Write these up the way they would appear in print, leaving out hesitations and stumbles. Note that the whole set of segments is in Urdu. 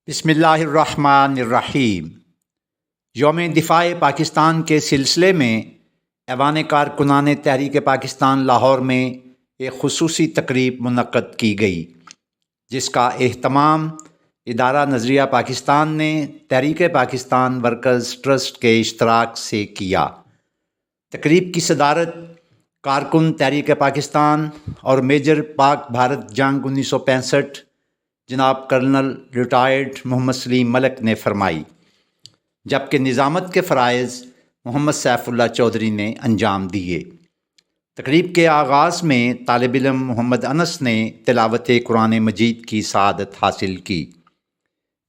بسم اللہ الرحمن الرحیم۔ یوم دفاع پاکستان کے سلسلے میں ایوان کارکنان تحریک پاکستان لاہور میں ایک خصوصی تقریب منعقد کی گئی، جس کا اہتمام ادارہ نظریہ پاکستان نے تحریک پاکستان ورکرز ٹرسٹ کے اشتراک سے کیا۔ تقریب کی صدارت کارکن تحریک پاکستان اور میجر پاک بھارت جنگ 1965 جناب کرنل ریٹائرڈ محمد سلیم ملک نے فرمائی، جبکہ نظامت کے فرائض محمد سیف اللہ چودھری نے انجام دیے۔ تقریب کے آغاز میں طالب علم محمد انس نے تلاوت قرآن مجید کی سعادت حاصل کی۔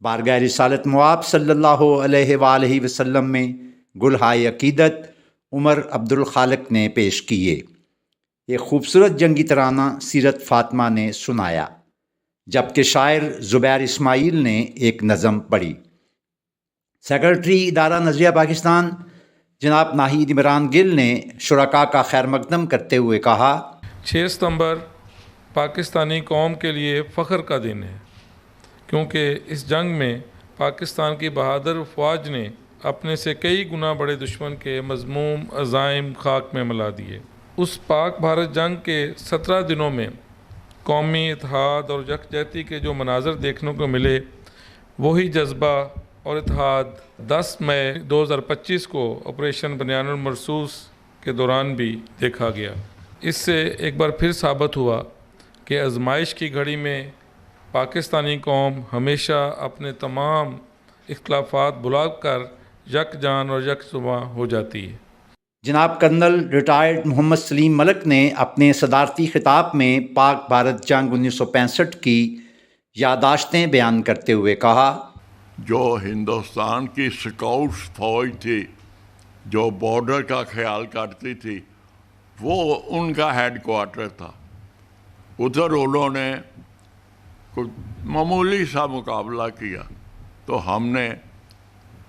بارگاہ رسالت مآب صلی اللہ علیہ وآلہ وسلم میں گلہائے عقیدت عمر عبدالخالق نے پیش کیے۔ ایک خوبصورت جنگی ترانہ سیرت فاطمہ نے سنایا، جبکہ شاعر زبیر اسماعیل نے ایک نظم پڑھی۔ سیکرٹری ادارہ نظریہ پاکستان جناب ناہید عمران گل نے شرکاء کا خیر مقدم کرتے ہوئے کہا، 6 ستمبر پاکستانی قوم کے لیے فخر کا دن ہے، کیونکہ اس جنگ میں پاکستان کی بہادر افواج نے اپنے سے کئی گنا بڑے دشمن کے مذموم عزائم خاک میں ملا دیے۔ اس پاک بھارت جنگ کے 17 دنوں میں قومی اتحاد اور یکجہتی کے جو مناظر دیکھنے کو ملے، وہی جذبہ اور اتحاد 10 مئی 2025 کو آپریشن بنیان المرصوص کے دوران بھی دیکھا گیا۔ اس سے ایک بار پھر ثابت ہوا کہ آزمائش کی گھڑی میں پاکستانی قوم ہمیشہ اپنے تمام اختلافات بھلا کر یک جان اور یک زباں ہو جاتی ہے۔ جناب کرنل ریٹائرڈ محمد سلیم ملک نے اپنے صدارتی خطاب میں پاک بھارت جنگ 1965 کی یادداشتیں بیان کرتے ہوئے کہا، جو ہندوستان کی سکاؤٹس فوج تھی جو بارڈر کا خیال کرتی تھی، وہ ان کا ہیڈ کوارٹر تھا۔ ادھر انہوں نے کچھ معمولی سا مقابلہ کیا تو ہم نے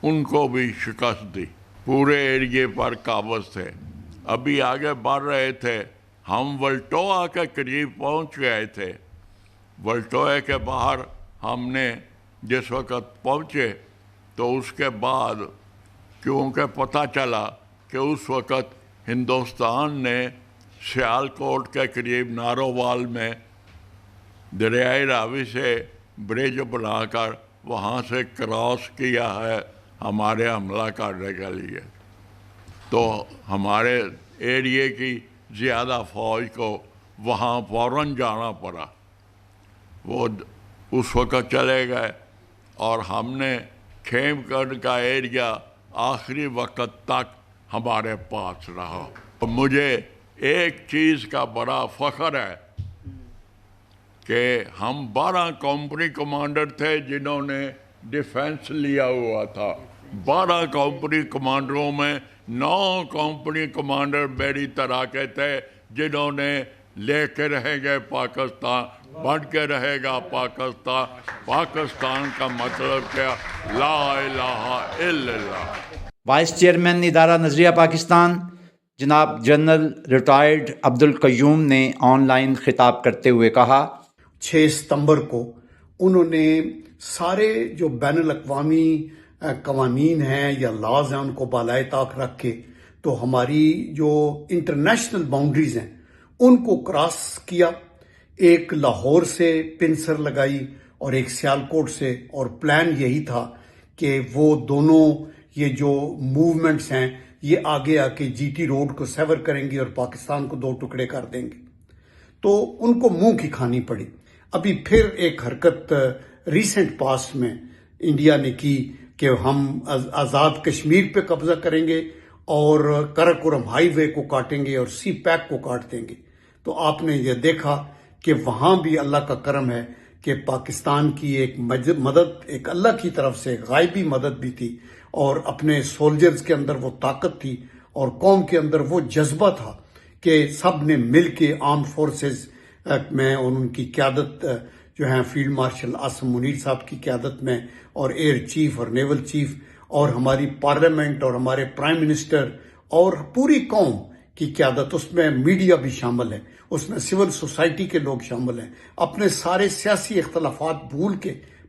ان کو بھی شکست دی۔ پورے ایریے پر قابض تھے، ابھی آگے بڑھ رہے تھے، ہم ولٹوہ کے قریب پہنچ گئے تھے۔ ولٹوہ کے باہر ہم نے جس وقت پہنچے تو اس کے بعد کیونکہ پتہ چلا کہ اس وقت ہندوستان نے سیالکوٹ کے قریب نارووال میں دریائے راوی سے برج بنا کر وہاں سے کراس کیا ہے ہمارے حملہ کرنے کے لیے، تو ہمارے ایریے کی زیادہ فوج کو وہاں فوراً جانا پڑا۔ وہ اس وقت چلے گئے اور ہم نے کھیم گڑھ کا ایریا آخری وقت تک ہمارے پاس رہا۔ مجھے ایک چیز کا بڑا فخر ہے کہ ہم 12 کمپنی کمانڈر تھے جنہوں نے ڈیفنس لیا ہوا تھا۔ 12 کمپنی کمانڈروں میں 9 کمپنی کمانڈر میری طرح کے تھے جنہوں نے لے کے رہیں گے پاکستان، بن کے رہے گا پاکستان، پاکستان کا مطلب کیا، لا الہ الا اللہ۔ وائس چیئرمین ادارہ نظریہ پاکستان جناب جنرل ریٹائرڈ عبدالقیوم نے آن لائن خطاب کرتے ہوئے کہا، 6 ستمبر کو انہوں نے سارے جو بین الاقوامی قوانین ہیں یا لاز ہیں ان کو بالائے طاق رکھ کے تو ہماری جو انٹرنیشنل باؤنڈریز ہیں ان کو کراس کیا۔ ایک لاہور سے پنسر لگائی اور ایک سیالکوٹ سے، اور پلان یہی تھا کہ وہ دونوں یہ جو موومنٹس ہیں یہ آگے آ کے جی ٹی روڈ کو سیور کریں گے اور پاکستان کو 2 ٹکڑے کر دیں گے۔ تو ان کو منہ کی کھانی پڑی۔ ابھی پھر ایک حرکت ریسنٹ پاسٹ میں انڈیا نے کی کہ ہم آزاد کشمیر پہ قبضہ کریں گے اور کراکورم ہائی وے کو کاٹیں گے اور سی پیک کو کاٹ دیں گے۔ تو آپ نے یہ دیکھا کہ وہاں بھی اللہ کا کرم ہے کہ پاکستان کی ایک مدد، ایک اللہ کی طرف سے غائبی مدد بھی تھی، اور اپنے سولجرز کے اندر وہ طاقت تھی اور قوم کے اندر وہ جذبہ تھا کہ سب نے مل کے آرمڈ فورسز میں، اور ان کی قیادت جو ہیں فیلڈ مارشل عاصم منیر صاحب کی قیادت میں، اور ایئر چیف اور نیول چیف اور ہماری پارلیمنٹ اور ہمارے پرائم منسٹر اور پوری قوم کی قیادت، اس میں میڈیا بھی شامل ہے، اس میں سول سوسائٹی کے لوگ شامل ہیں، اپنے سارے سیاسی اختلافات بھول کے